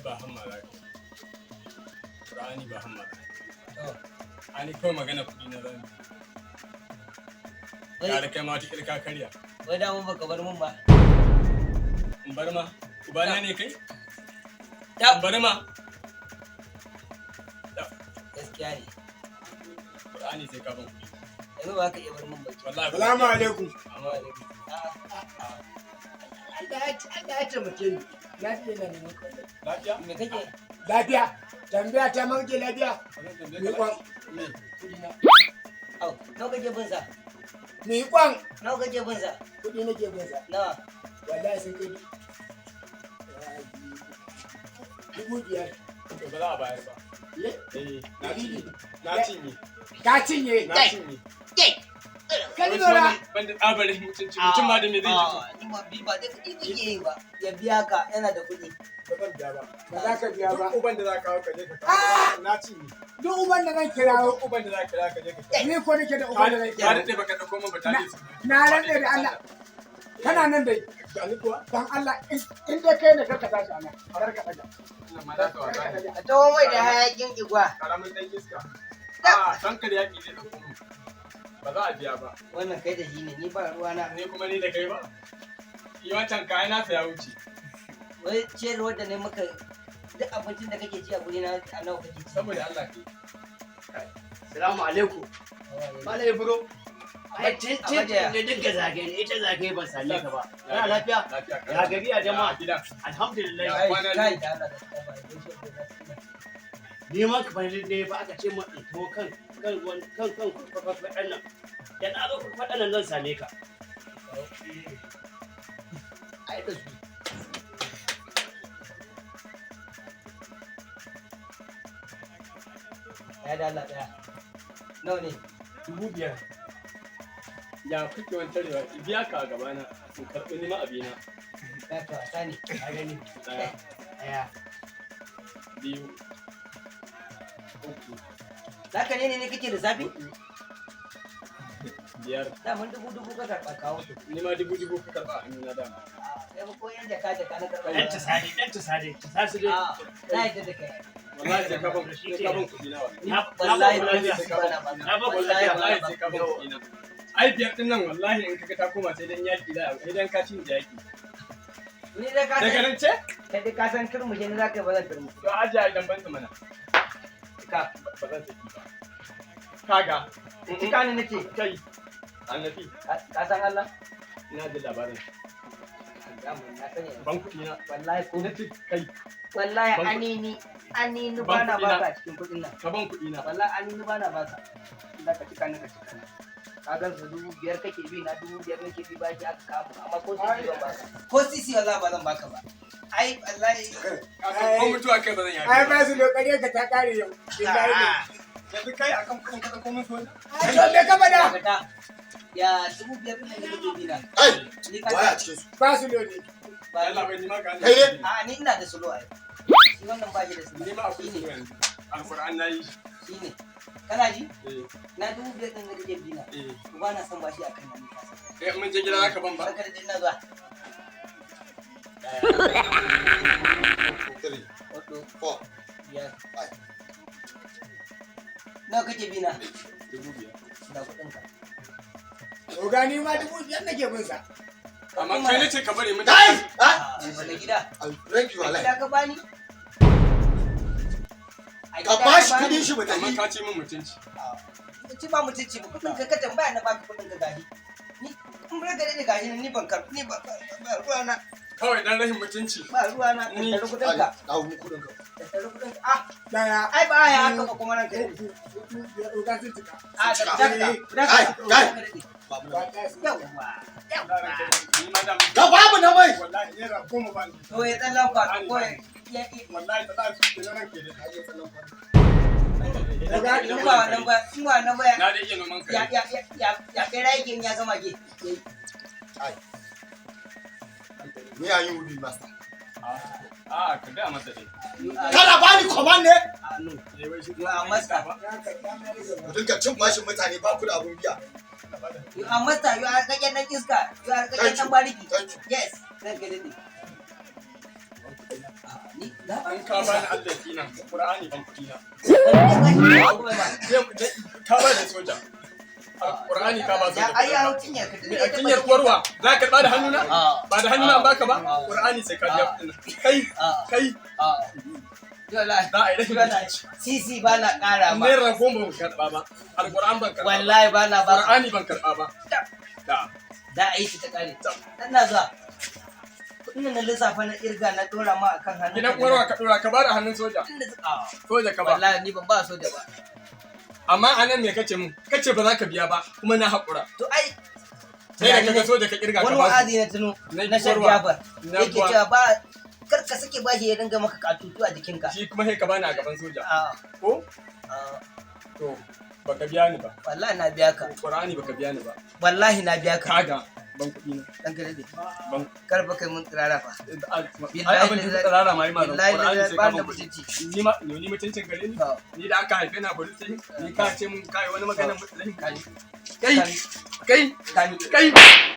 ba hamma za ka. Qur'ani ba hamma za ka. Ani kawai magana kuɗi na zan. Ka da kai ma wata ka karya. Wai da mun baka bar mun ba. In bar ma. Ubana ne kai? Ta In bar ma. gaskiya ne. Qur'ani sai ka ban kuɗi. Yanzu ba ka iya bar mun ba. Wallahi. Salamu alaikum. Amma alaikum. Allah ya taimake ni. Lafiya na neman kwallon. Lafiya? Me kake? Lafiya. Tambaya ta manke lafiya. Me kwan. Me? Kudi na. Au, nawa kake bin sa? Me kwan. Nawa kake bin sa? Kudi nake bin sa. Nawa? Wallahi sun kai 5,000. To ba za a bayar ba. Na cinye. Na cinye. Ka cinye. Na cinye. Ka ji nora. Banda tsabarin mutunci mutum ma da me zai ji. Ni ma bi ba da kuɗi kake yi ba. Ya biya ka yana da kuɗi. Ba zan biya ba. Ba za ka biya ba. Duk uban da za ka kawo ka je ka kawo. Na cinye. Duk uban da zan kirawo. Duk uban da za ka kira ka je ka kawo. Ni ko nake da uban da zan Ka kirawo. daɗe baka ɗauko min ba ta ne su. Na rantse da Allah. Kana nan dai. Gani kuwa? Dan Allah in dai kai ne karka tashi ana. Kar ka daga. Ina ma za ka wasa ne. A tawo mai da hayakin igwa. Karamin ɗan iska. A tankar yaƙi zai ɗauko min. Ba za a biya ba. Wannan kai da shi ne, ni ba ruwana. Ni kuma ni da kai ba. Yi wancan kayan nasa ya wuce. Wai ciyarwar da ne maka duk abincin da kake ci a guri na a nawa kake ci. Saboda Allah ke. Salamu alaikum. Malai bro. Ai tin Abada. ne duka zagaye ne ita zagaye ban same ka ba. Kana lafiya? Lafiya. Ya gari a jama'a. Gidan. Alhamdulillah. Ya Kai kwana kai biyu. da Allah da ba gaishe da lafiya. Ni ma kamar dai ba aka ce mu in to kan faɗan nan. Da na zo faɗan nan zan same ka. Ai da su. Ya da Allah daya. Nawa ne? 5,000. Ya kuke wani tarewa biya ka a gabana in karɓi nima abina. Ya ta wasa ne. Ka gani? Ɗaya, Ɗaya. 2, 3, Zaka ne kake da zafi? 5. Daman dubu ka karɓa kawo su. Nima 1,000 ka karɓa a hannuna dama. Sai ba ko yan jaka na karɓa. Ɗan ta sade, ɗan ta sade. Ta sasu dai. Na yadda da kai. Wallahi sai ka ban kuɗi na wallahi. Wallahi ba ba lafiya. su bana ba. Na ba ku Wallahi lafiya. wallahi sai ka ban kuɗi na. Ai biyar ɗin nan wallahi in kaga ta koma sai dan yaƙi da sai dan ka cin da yaƙi. Ni da ka Daga san nan ce? kai dai ka san turmushe ne zaka ba zan turmushe. To ajiya idan ban mana. Ka Ba zan saki ba. Kaga. cika ne nace Kai. Annabi. ka san Allah? Ina da labarin. Na sani. Ban kuɗi na. Wallahi ko Ina ce kai. wallahi Ban- anini Ban bana kuɗi na. baka a cikin kuɗin nan. Ka ban kuɗi na. Wallahi anini bana baka. Inda ka cika ne ka cika ne. Ka ga su 5,000 kake bi na 5,000 nake bi ba ki aka kawo amma ko sisi ban baka. Ko sisi wallahi ba zan baka ba. Ai wallahi Ka san ko mutuwa kai ba zan yaƙi. Ai ba su lokacin ka ta kare yau. Billahi ne. Yanzu kai akan kuɗin ka ko mutuwa. Ai to me ka bada? dakata. Ya 5,000 ɗin da kake bi na. Ai, Ni ka waya a cikin su. Ba su lodi. ba Allah bai nima ka. Kai ne? a ni ina da sulo ai. Shi wannan ba shi da sulo. Ni ma akwai su yanzu. Alƙur'an na yi. Shi ne. Kana ji? Eh. Na 5,000 ɗin da kake bi na. Eh. Ba na son bashi akan nan ka san. Kai mun je gida zaka ban ba. Barka da dinna zuwa. 3, Wato 4, biyar. 5. Nawa kake bi na? 5,000. Da kuɗin ka. Ogani ma 5,000 nake bin sa. Amma kai nace ka bari mun. Kai! Ah, wanda gida? I'll break your Gida life. ka bani? A Ka gida ba shi bani? kudin shi mu Amma tafi. ka ce min mutunci. Ah, ci ba mutunci ba kuɗin ka tambaya na baka kuɗin ka gashi. Ni in bar gare ni gashi ni ban karɓi ni ba ruwana Kawai dan rahin mutunci. ba ruwana tattare kuɗin ka. Dawo mu kudin ka. Tattare kuɗin ka. Ah, Daya. ai ba ya haka ba kuma ranka. Uku. Hudu. Biyar. Oga sun cika. Ah, Cika. dakata. Kai. Babu na. Wallahi sun Yawwa. cika. Yawwa. Ni ma da Ga babu na mai. wallahi naira 10 ba ni. To ya tsallan kwa ko ya Wallahi ta da su ke nan ke da ta yi tsallan kwana. in ba wannan ba in ba wannan ba Na da iya noman ya kai. ya ya ya kai rai ya zama ge. Ai. Ni ayi wubi master. Ah, ka ga masa dai. Kana bani command ne? Ah, no. Eh wai shi You are master. Ya karɓa mai rage Ku dinga cin bashin mutane ba ku da abun biya. You are master. You are kakken dan iska. You are kakken dan bariki. Thank you. Yes. Zan ga dade. Ni na ba. In ka bani Allah kina, Qur'ani ban kuɗi na. Wallahi Ka ba da soja. Qur'ani ka ba soja. ai ya cinya ka. Me a cinyar kwarwa za ka ba da hannuna? Ba da hannuna an baka ba? Qur'ani sai ka biya kuɗin. Kai. Wallahi. Za a yi rashin mutunci. Sisi ba na ƙara ma. Naira 10 ban karɓa ba. Alƙur'an ban karɓa ba. Wallahi ba na ba. Qur'ani ban karɓa ba. Da aiki ta ƙare. Ina zuwa. Kuɗin na lissafa na irga na ɗora ma akan hannun. Gidan kwarwa ka ɗora ka ba da hannun soja. Soja ka ba. Wallahi ni ban ba soja ba. Amma anan me kace mun? Kace ba za ka biya ba kuma na haƙura. To ai Sai da kaga soja ka kirga ka wani ba. wa'azi na tuno na shan jafar. Yake cewa ba kar ka sake bashi ya dinga maka katutu a jikinka. Shi kuma sai ka bani a gaban soja. A Ko? To baka biya ni ba. wallahi na biya ka. Qur'ani baka biya ni ba. Wallahi na biya ka. Kaga ban kuɗi na. Dan ka dade. Ban. Kar ba kai mun tsirara fa. Ai abin da ka tsara ma yi ma da Qur'ani sai ka ba da ban kuɗi. mutunci. Ni mutuncin gare ni. Ni da aka haife na police ni ka ce mun kai wani maganar mutunci. Kai. Kai. Kai.